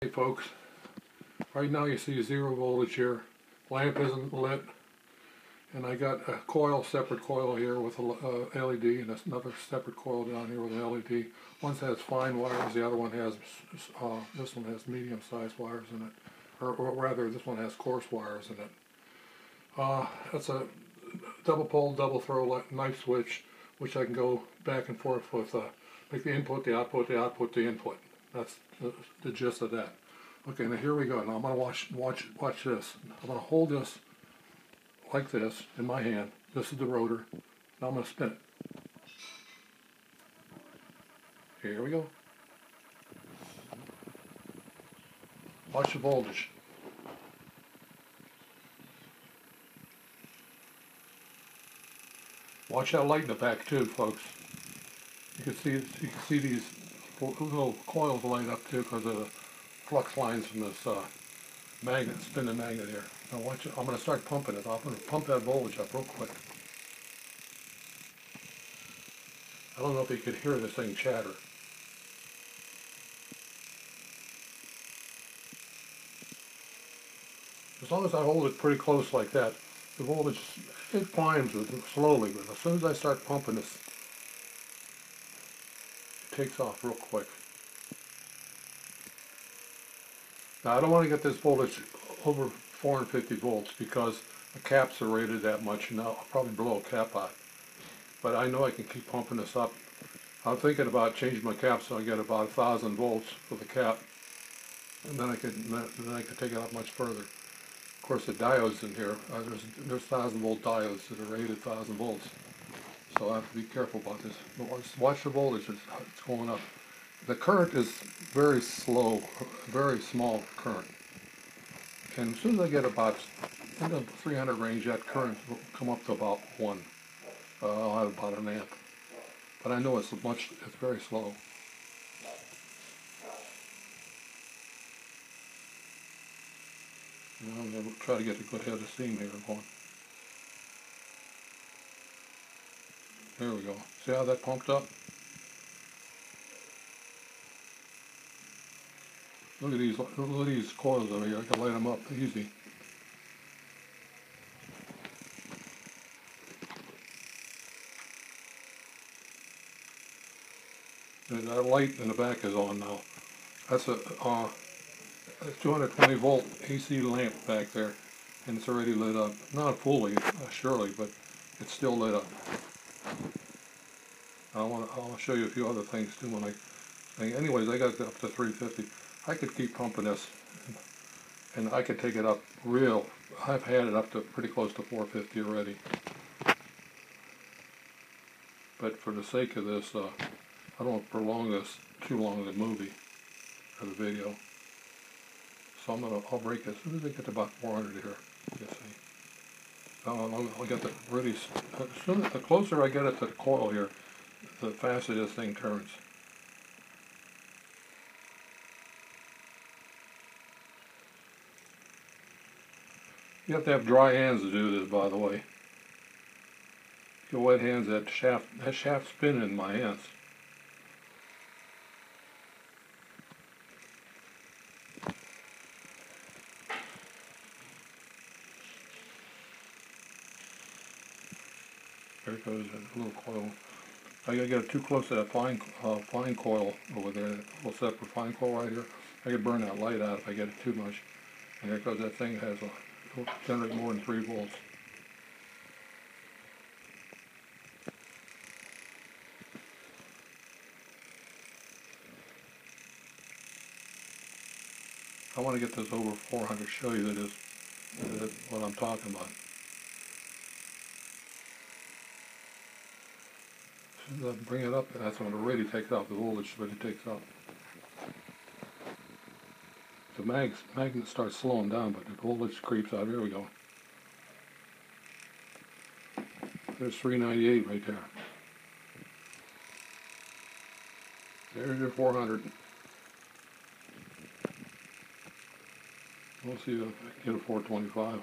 Hey folks, right now you see 0 voltage here, lamp isn't lit, and I got a separate coil here with a LED, and another separate coil down here with an LED. One has fine wires, the other one has, this one has medium sized wires in it, or rather this one has coarse wires in it. That's a double pole, double throw knife switch, which I can go back and forth with, make the input, the output, the output, the input. That's the gist of that. Okay, now here we go. Now I'm going to watch this. I'm going to hold this like this in my hand. This is the rotor. Now I'm going to spin it. Here we go. Watch the voltage. Watch that light in the back too, folks. You can see these little coils light up too because of the flux lines from this magnet, spinning magnet here. Now watch it. I'm going to start pumping it. I'm going to pump that voltage up real quick. I don't know if you could hear this thing chatter. As long as I hold it pretty close like that, the voltage, it climbs slowly, but as soon as I start pumping this, it takes off real quick. Now I don't want to get this voltage over 450 volts because the caps are rated that much, and I'll probably blow a cap out. But I know I can keep pumping this up. I'm thinking about changing my cap so I get about 1,000 volts for the cap, and then I could take it up much further. Of course, the diodes in here, there's 1,000 volt diodes that are rated 1,000 volts, so I have to be careful about this. But watch the voltage; it's going up. The current is very slow, very small current. And as soon as I get about in the 300 range, that current will come up to about 1. I'll have about an amp. But I know it's very slow. I'm going to try to get a good head of steam here going. There we go. See how that pumped up? Look at these coils over here. I can light them up easy. And that light in the back is on now. That's a 220 volt AC lamp back there, and it's already lit up. Not fully, surely, but it's still lit up. I want to show you a few other things too. Anyways, I got it up to 350. I could keep pumping this, and I could take it up real. I've had it up to pretty close to 450 already. But for the sake of this, I don't want to prolong this too long in the movie or the video. So I'll break it as soon as I get to about 400 here. You see. I'll get the really. The closer I get it to the coil here, the faster this thing turns. You have to have dry hands to do this, by the way. If you have wet hands, that shaft spinning in my hands. There goes a little coil. I gotta get it too close to that fine coil over there, that little separate fine coil right here. I could burn that light out if I get it too much. And there goes that thing it'll generate more than 3 volts. I want to get this over 400, show you that is what I'm talking about. As soon as I bring it up, that's when it really takes off. The voltage really takes off. The magnet starts slowing down, but the voltage creeps out. Here we go. There's 398 right there. There's your 400. We'll see if I can get a 425.